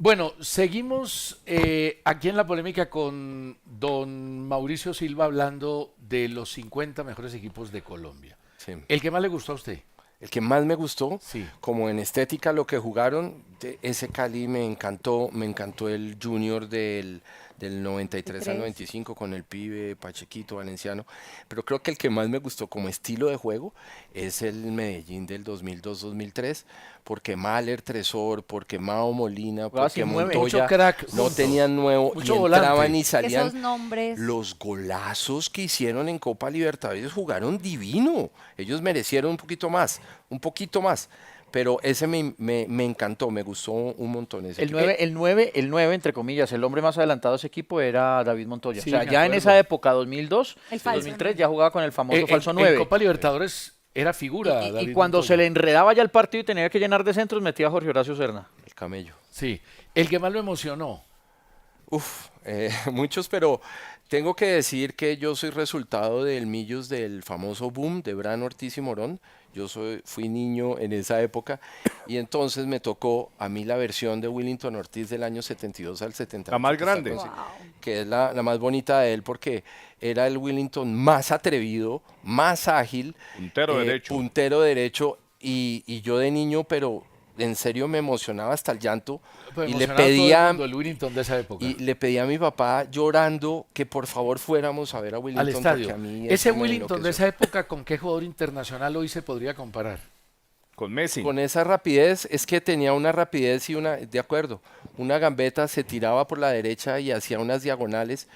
Bueno, seguimos aquí en la polémica con don Mauricio Silva hablando de los 50 mejores equipos de Colombia. Sí. ¿El que más le gustó a usted? El que más me gustó, Sí. como en estética lo que jugaron, ese Cali me encantó el Junior del 93 al 3. 95 con el pibe Pachequito Valenciano, pero creo que el que más me gustó como estilo de juego es el Medellín del 2002-2003, porque Mahler, Tresor, porque Mao Molina, Jugaba porque sin nueve. Mucho Montoya crack no juntos. tenían nuevo Mucho y volante. entraban y salían. Esos nombres. Los golazos que hicieron en Copa Libertadores jugaron divino. Ellos merecieron un poquito más. Pero ese me encantó, me gustó un montón ese El equipo. 9, el 9, entre comillas, el hombre más adelantado de ese equipo era David Montoya. Sí, o sea, me ya en acuerdo. esa época, 2002, El falso 2003, nueve. ya jugaba con el famoso falso En 9. Copa Libertadores era figura. Y David cuando Montoya. se le enredaba ya el partido y tenía que llenar de centros, metía a Jorge Horacio Serna. El camello. Sí. El que más lo emocionó. Muchos, pero tengo que decir que yo soy resultado del Millos del famoso boom de Bran Ortiz y Morón. Fui niño en esa época y entonces me tocó a mí la versión de Willington Ortiz del año 72 al 78. La más que está grande. con- que es la más bonita de él porque era el Willington más atrevido, más ágil, puntero derecho y yo de niño, pero en serio me emocionaba hasta el llanto Pues y le emocionaba a todo el pedía mundo, el Willington de esa época. y le pedí a mi papá llorando que por favor fuéramos a ver a Willington Al estadio. porque a mí Ese eso me Willington de enloqueció. esa época, ¿con qué jugador internacional hoy se podría comparar? Con Messi. Con esa rapidez, es que tenía una rapidez y de acuerdo, una gambeta, se tiraba por la derecha y hacía unas diagonales,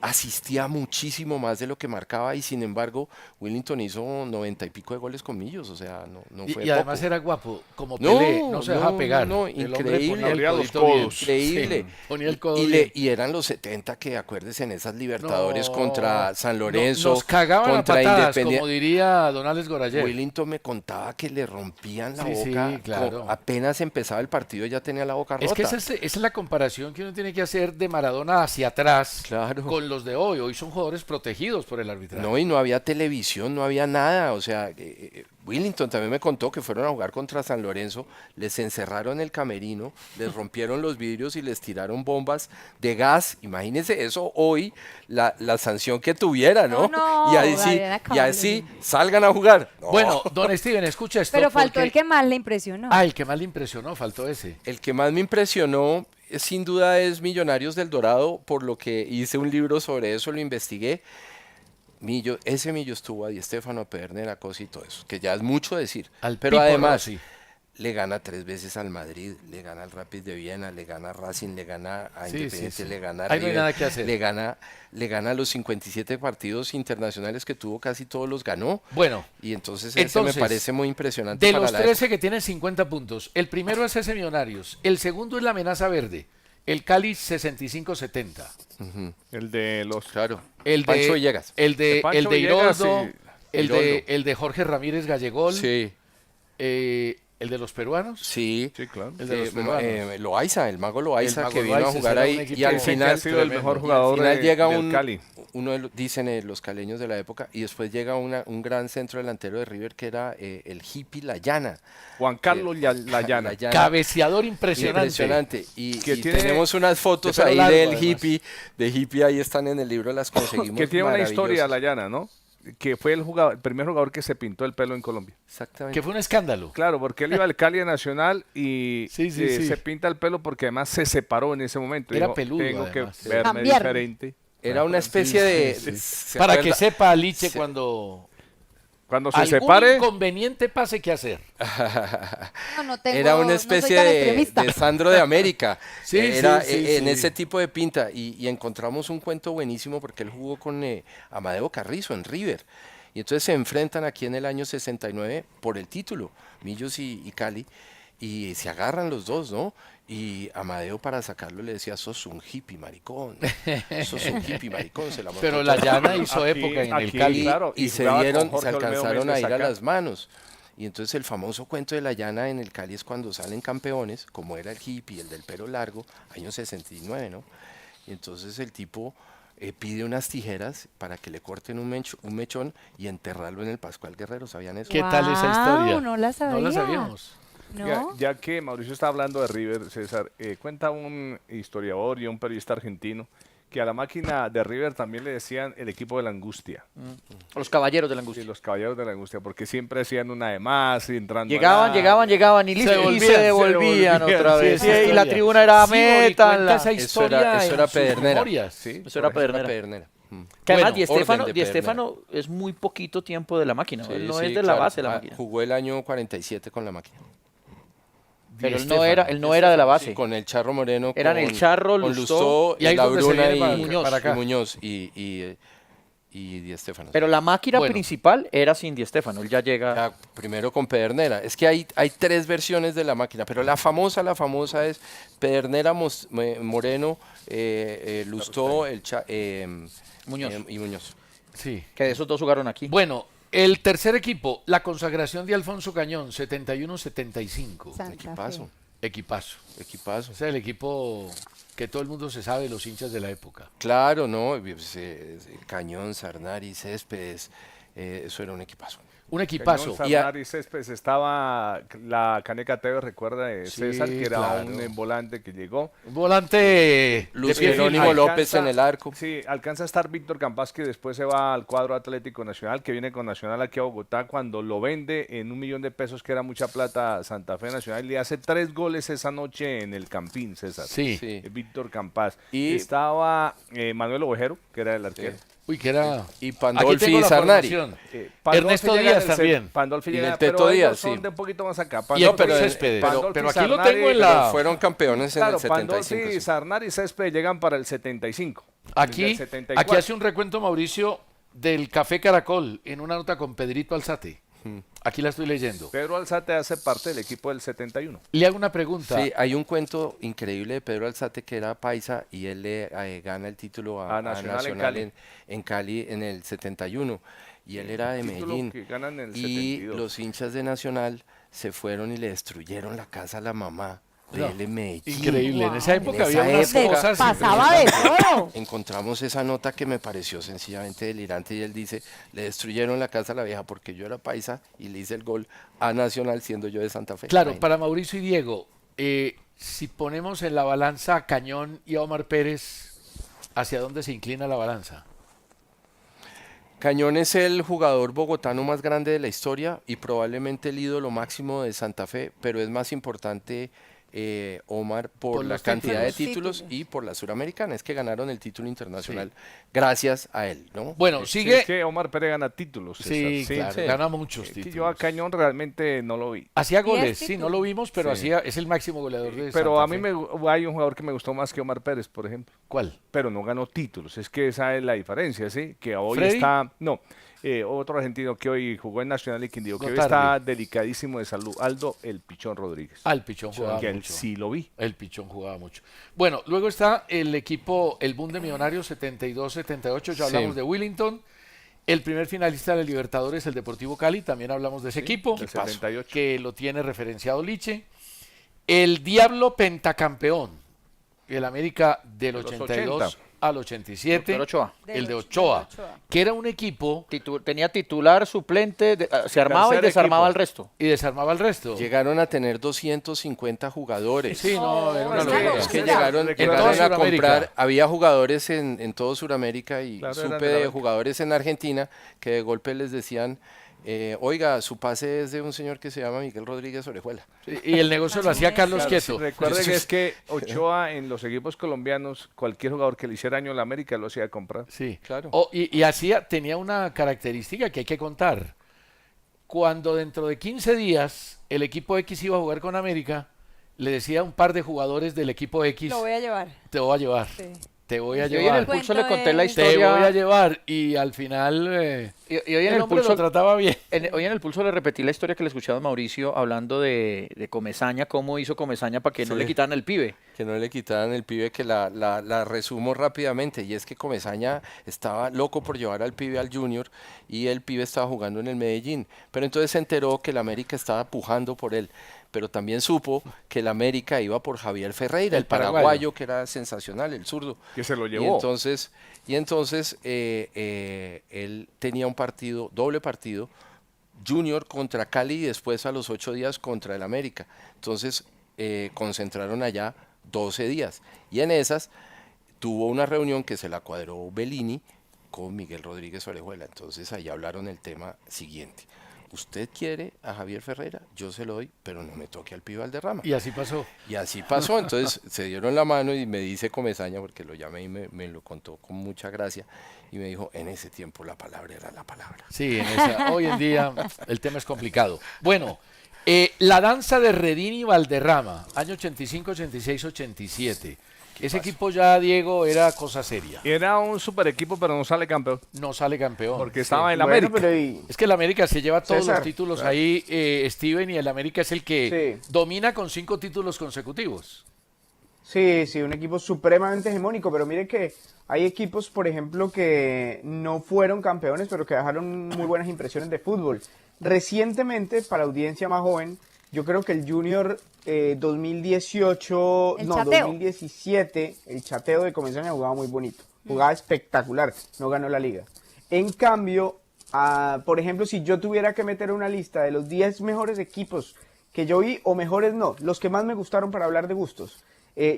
asistía muchísimo más de lo que marcaba y sin embargo Willington hizo 90 y pico de goles con Millos, o sea, no fue Y además poco. era guapo, como No, Pelé, no se dejaba no, pegar. no, El hombre increíble. ponía el Abría los codito bien. codos. Increíble. Sí, ponía el codo y, bien. y eran los 70 que acuérdese en esas Libertadores No, contra San no, Lorenzo, nos cagaban a contra patadas, como Independiente. diría Don Alex Gorayev. Willington me contaba que le rompían la Sí, sí, boca, claro. apenas empezaba el partido ya tenía la boca rota. Es que esa es la comparación que uno tiene que hacer de Maradona hacia atrás Claro. con los de hoy. Hoy son jugadores protegidos por el arbitraje. No, y no había televisión, no había nada, o sea, Willington también me contó que fueron a jugar contra San Lorenzo, les encerraron el camerino, les rompieron los vidrios y les tiraron bombas de gas. Imagínense eso hoy, la sanción que tuviera, ¿no? No, y ahí sí, Gabriela y así Cabrera. salgan a jugar. No. Bueno, don Steven, escucha esto. Pero faltó porque- el que más le impresionó. Ah, el que más le impresionó, faltó ese. El que más me impresionó, sin duda, es Millonarios del Dorado, por lo que hice un libro sobre eso, lo investigué. Ese Millo estuvo a Di Stéfano, a Pedernera, Cosa y todo eso, que ya es mucho decir. Al Pero Pipo además, Rossi. le gana 3 veces al Madrid, le gana al Rapid de Viena, le gana a Racing, le gana a Sí, Independiente, sí, sí. le gana a Ahí no hay River, nada que hacer. le gana los 57 partidos internacionales que tuvo, casi todos los ganó. Bueno, Y entonces ese entonces, me parece muy impresionante de para los la 13 que tienen 50 puntos, el primero es ese Millonarios, el segundo es la amenaza verde, el Cali 65-70, El de los... Claro, el de Pancho Villegas. Pancho el de Villegas Iroldo, y- Iroldo. el de Jorge Ramírez Gallegol, Sí, el de los peruanos, sí. Sí, claro. el de los peruanos. Loaiza, el mago Loaiza, mago que vino a Loaiza, jugar será un ahí equipo y al que Dicen que final ha sido el tremendo. mejor Y al jugador final llega del Cali. dicen los caleños de la época, y después llega un gran centro delantero de River que era el hippie Layana. Juan Carlos Layana. Cabeceador impresionante. Impresionante. Y tiene- tenemos unas fotos de pelo ahí largo, del además. hippie, ahí están en el libro, las conseguimos. Que tiene una historia maravillosas. Layana, ¿no? Que fue el primer jugador que se pintó el pelo en Colombia. Exactamente. Que fue un escándalo. Claro, porque él iba al Cali Nacional y Sí, sí, sí. se pinta el pelo porque además se separó en ese momento. Era Dijo, peludo, tengo además. que verme Cambiarme. diferente. Era una especie de... Sí, sí. ¿se Para que acuerda? sepa Aliche Se- cuando Cuando se algún separe, inconveniente pase que hacer. No tengo, Era una no soy especie tan de extremista. Sandro de América. Sí, Era sí, sí, en sí. ese tipo de pinta. Y encontramos un cuento buenísimo porque él jugó con Amadeo Carrizo en River. Y entonces se enfrentan aquí en el año 69 por el título, Millos y Cali. Y se agarran los dos, ¿no? Y Amadeo para sacarlo le decía, sos un hippie maricón. Sos un hippie maricón. Se la montó Pero toda. la llana hizo Aquí- época en el aquí- Cali. claro. Y y se jugaba con dieron, Jorge se Olmedo alcanzaron a Méndez ir a acá. las manos. Y entonces el famoso cuento de la llana en el Cali es cuando salen campeones, como era el hippie, el del pelo largo, año 69, ¿no? Y entonces el tipo pide unas tijeras para que le corten un mechón y enterrarlo en el Pascual Guerrero, ¿sabían eso? ¿Qué tal esa Guau, historia? no la No la sabía. sabíamos. Ya, ¿No? ya que Mauricio está hablando de River, César, cuenta un historiador y un periodista argentino que a la máquina de River también le decían el equipo de la angustia, Los caballeros de la sí, angustia. los caballeros de la angustia, porque siempre hacían una de más y entrando Llegaban, a llegaban y listo, y se devolvían otra sí, vez. esa y la historia. tribuna era Sí, Bori, métanla. cuenta esa historia eso en era sus Pedernera. memorias. Sí, Eso era Por eso Pedernera. Mm. Que además Bueno, Di Stéfano, orden de Di Stéfano es muy poquito tiempo de la máquina, Sí, él no sí, es de la claro. base de la Ah, máquina. Jugó el año 47 con la máquina. Pero Di él no era de la base. Sí, con el Charro Moreno. Eran el Charro, con Lustó, y ahí La donde se Bruna viene para- y para acá. Muñoz y Di Stéfano. Pero la máquina Bueno. principal era sin Di Stéfano, él ya llega. Ya, primero con Pedernera. Es que hay tres versiones de la máquina, pero la famosa es Pedernera, Moreno, Lustó, Muñoz. Y Muñoz. Sí. Que de esos dos jugaron aquí. Bueno, el tercer equipo, la consagración de Alfonso Cañón, 71-75. Santa Equipazo, Fe. Equipazo. equipazo. O sea, el equipo que todo el mundo se sabe, los hinchas de la época. Claro, ¿no? Pues, Cañón, Sarnari, Céspedes, eso era un equipazo. Un equipazo. Cañón, Sarnari, Céspedes, estaba la Caneca Tevez, recuerda de Sí, César, que era claro. un volante que llegó. Un volante de Luis pie firme. Jerónimo López en el arco. Sí, alcanza a estar Víctor Campas, que después se va al cuadro Atlético Nacional, que viene con Nacional aquí a Bogotá, cuando lo vende en $1.000.000, que era mucha plata, a Santa Fe Nacional, y le hace 3 goles esa noche en el Campín, César. Sí. Sí. Víctor Campas. Y- Estaba Manuel Ovejero, que era el arquero. Uy, que era... Y Aquí Pandolfi tengo y la Sarnari. formación. Pandolfi Ernesto llega Díaz en el también. Pandolfi Y llega, Neto pero ellos Díaz, son sí. de un poquito más acá. Y Héctor Pandolfi- Céspedes. Pandolfi, Pero aquí lo Sarnari, tengo en la... Fueron campeones en Claro, el 75. Pandolfi, sí. Sarnari y Céspedes llegan para el 75. Aquí, Desde el 74. aquí hace un recuento Mauricio del Café Caracol en una nota con Pedrito Alzate. Aquí la estoy leyendo. Pedro Alzate hace parte del equipo del 71. Le hago una pregunta. Sí, hay un cuento increíble de Pedro Alzate que era paisa y él le gana el título a Nacional en Nacional Cali. en Cali en el 71 y él era de Título Medellín que ganan en el y 72. los hinchas de Nacional se fueron y le destruyeron la casa a la mamá de No, él en Medellín. Increíble. En esa época En había esa unas época cosas Pasaba de todo. Encontramos esa nota que me pareció sencillamente delirante y él dice, le destruyeron la casa a la vieja porque yo era paisa y le hice el gol a Nacional siendo yo de Santa Fe. Claro, Imagínate. para Mauricio y Diego, si ponemos en la balanza a Cañón y a Omar Pérez, ¿hacia dónde se inclina la balanza? Cañón es el jugador bogotano más grande de la historia y probablemente el ídolo máximo de Santa Fe, pero es más importante Omar por la los cantidad de títulos. títulos y por la suramericana. Es que ganaron el título internacional gracias a él, ¿no? Bueno, Sí, sigue. es que Omar Pérez gana títulos. Sí, César. claro, sí. gana muchos Es que títulos. yo a Cañón realmente no lo vi. Hacía 10 goles, sí, no títulos. lo vimos, pero Sí. es el máximo goleador de Pero Santa a mí Fe. hay un jugador que me gustó más que Omar Pérez, por ejemplo. ¿Cuál? Pero no ganó títulos. Es que esa es la diferencia, ¿sí? Que hoy ¿Freddy? está... No, otro argentino que hoy jugó en Nacional y Quindío, que hoy Gotardi. está delicadísimo de salud. Aldo El Pichón Rodríguez. Ah, el Pichón jugaba que él mucho. sí lo vi. El Pichón jugaba mucho. Bueno, luego está el equipo, el Boom de Millonarios 72-78, ya Sí. hablamos de Willington. El primer finalista de la Libertadores, el Deportivo Cali, también hablamos de ese equipo, del 78. que lo tiene referenciado Liche. El Diablo pentacampeón, el América del De los 82 80. al 87, Doctor Ochoa. el de Del Ochoa, Ochoa. que era un equipo Tenía titular, suplente, se armaba y Tercer desarmaba equipo. al resto. y desarmaba el resto. Llegaron a tener 250 jugadores. Sí, no, era una es que- locura. Es que Locura. llegaron, En llegaron toda a Sudamérica. comprar, había jugadores en todo Sudamérica y Claro, eran supe de la de banca. jugadores en Argentina que de golpe les decían, oiga, su pase es de un señor que se llama Miguel Rodríguez Orejuela. Y el negocio lo hacía Carlos Claro, Quieto. Recuerden que es que Ochoa en los equipos colombianos, cualquier jugador que le hiciera daño a la América lo hacía comprar. Sí, Claro. Y tenía una característica que hay que contar. Cuando dentro de 15 días el equipo X iba a jugar con América, le decía a un par de jugadores del equipo X, Lo voy a llevar. te voy a llevar, Sí. te voy a Y hoy en el llevar, pulso le Cuento conté la de- te voy a historia. llevar. Y al final Y hoy en el el hombre pulso lo trataba bien. Hoy en el pulso le repetí la historia que le escuchaba a Mauricio hablando de Comesaña, cómo hizo Comesaña para que no Sí. le quitaran el pibe. Que no le quitaran el pibe, que la resumo rápidamente, y es que Comesaña estaba loco por llevar al pibe al Junior y el pibe estaba jugando en el Medellín, pero entonces se enteró que el América estaba pujando por él, pero también supo que el América iba por Javier Ferreira, El el paraguayo, paraguayo. que era sensacional, el zurdo. Que se lo Y llevó. entonces él tenía un partido, doble partido, Junior contra Cali y después a los 8 días contra el América. Entonces concentraron allá 12 días. Y en esas tuvo una reunión que se la cuadró Bellini con Miguel Rodríguez Orejuela. Entonces ahí hablaron el tema siguiente. Usted quiere a Javier Ferreira, yo se lo doy, pero no me toque al pibe Valderrama. Y así pasó. Y así pasó, entonces se dieron la mano y me dice Comesaña, porque lo llamé y me lo contó con mucha gracia, y me dijo, en ese tiempo la palabra era la palabra. Sí, hoy en día el tema es complicado. Bueno, la danza de Redín y Valderrama, año 85, 86, 87. Ese equipo ya, Diego, era cosa seria. Era un super equipo, pero no sale campeón. No sale campeón. Porque estaba en la Bueno, América. pero y- Es que el América se lleva todos César, los títulos ahí, Steven, y el América es el que domina con 5 títulos consecutivos. Sí, sí, un equipo supremamente hegemónico, pero mire que hay equipos, por ejemplo, que no fueron campeones, pero que dejaron muy buenas impresiones de fútbol. Recientemente, para audiencia más joven, yo creo que el Junior 2018, El no, chateo. 2017, el chateo de Comesaña jugaba muy bonito, jugaba espectacular, no ganó la liga. En cambio, por ejemplo, si yo tuviera que meter una lista de los 10 mejores equipos que yo vi, o mejores no, los que más me gustaron para hablar de gustos,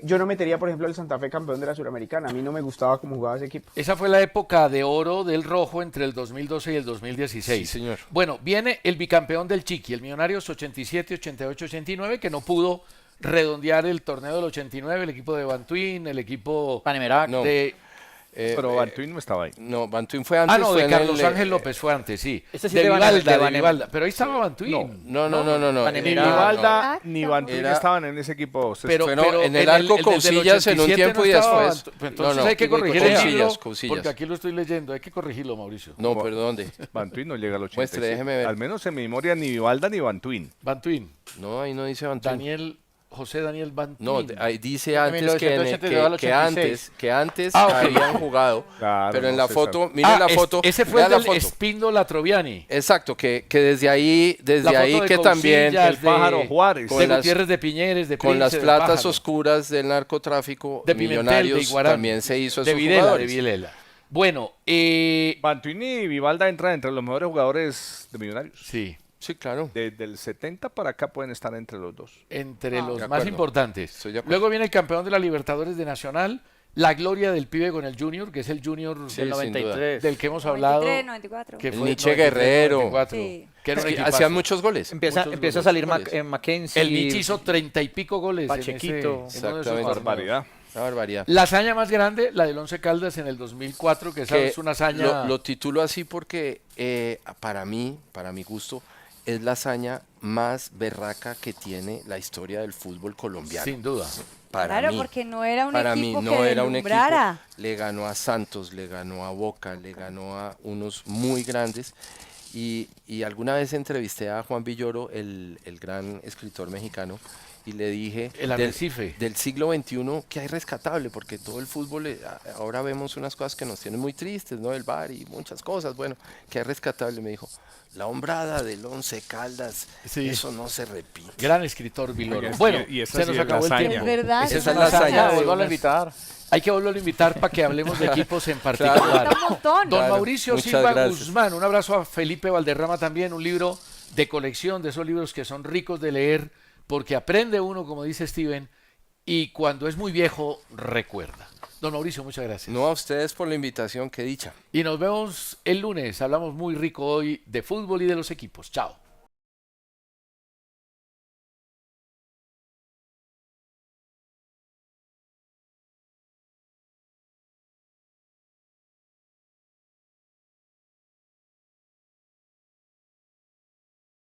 yo no metería, por ejemplo, el Santa Fe campeón de la Suramericana. A mí no me gustaba cómo jugaba ese equipo. Esa fue la época de oro del rojo entre el 2012 y el 2016. Sí, señor. Bueno, viene el bicampeón del Chiqui, el Millonarios 87, 88, 89, que no pudo redondear el torneo del 89, el equipo de Bantuín, el equipo Panemerac. No. de... Pero Bantuín no estaba ahí. No, Bantuín fue antes. Ah, no, fue de en Carlos el, Ángel López fue antes, sí. Este sí de es de Vivalda, de de Vanem- Vivalda. Pero ahí estaba Bantuín. No. Ni Era- Vivalda no. ni Bantuín Era- estaban en ese equipo. Pero, Bueno, pero en el arco desde el Cousillas en un 87 tiempo no y estaba después- Bantu- Entonces no, hay que digo, corregir el Cousillas, libro, Cousillas. porque aquí lo estoy leyendo. Hay que corregirlo, Mauricio. No, perdón. Bantuín no llega al 87. Muestre, déjeme ver. Al menos en mi memoria ni Vivalda ni Bantuín. Bantuín. No, ahí no dice Bantuín. José Daniel Bantuín. No, ahí dice De antes que, 1982 al 86. que antes Ah, ok. habían jugado, Claro, pero en no, la César. foto, miren la foto, Ese fue vea el la del foto. Espíndola Troviani. Exacto, que desde ahí, La foto de que también Cousillas, El pájaro de- Juárez. con de las- Gutiérrez de Piñeres, de con Prince, las de platas Pájaro, oscuras del narcotráfico, de Pimentel, de Millonarios Iguarán, también se hizo de esos Videla, jugadores. de Vilela. Bueno, Bantuín y Vivalda entran entre los mejores jugadores de Millonarios. sí, Sí, claro. Desde el 70 para acá pueden estar entre los dos. entre los De más acuerdo. importantes. Estoy de acuerdo. Luego viene el campeón de la Libertadores de Nacional, la gloria del pibe con el Junior, que es el Junior Sí, del sin duda. 93. del que hemos hablado. 93, 94. Que El fue Nietzsche 93, Guerrero. 94, Sí. que era un Sí, equipazo. hacían muchos goles. Empieza Muchos a goles. salir Goles. Mackenzie. El Nietzsche hizo 30 y pico goles Pachequito. en uno de esos Exactamente. torneos. Barbaridad. Una barbaridad. La hazaña más grande, la del Once Caldas en el 2004, que esa Que es una hazaña... lo titulo así porque para mí, para mi gusto, es la hazaña más berraca que tiene la historia del fútbol colombiano. sin duda. Para Claro, mí. porque no era un Para mí equipo no que era un equipo. deslumbrara. Le ganó a Santos, le ganó a Boca, le ganó a unos muy grandes. Y alguna vez entrevisté a Juan Villoro, el gran escritor mexicano, y le dije El arrecife. del siglo XXI que hay rescatable, porque todo el fútbol, ahora vemos unas cosas que nos tienen muy tristes, ¿no? El VAR y muchas cosas, bueno, que hay rescatable. Me dijo, la hombrada del Once Caldas, Sí. eso no se repite. Gran escritor Viloro. Oiga, bueno, y esa se sí nos es la acabó el hazaña. tiempo. Es verdad. Esa es una la hazaña hazaña, de vuelvo a unas- invitar. Hay que volverlo a invitar para que hablemos de equipos en particular. Un montón. Don Claro, Mauricio muchas Silva gracias. Guzmán, un abrazo a Felipe Valderrama también, un libro de colección, de esos libros que son ricos de leer, porque aprende uno, como dice Steven, y cuando es muy viejo, recuerda. Don Mauricio, muchas gracias. No a ustedes por la invitación, qué dicha. Y nos vemos el lunes, hablamos muy rico hoy de fútbol y de los equipos. Chao.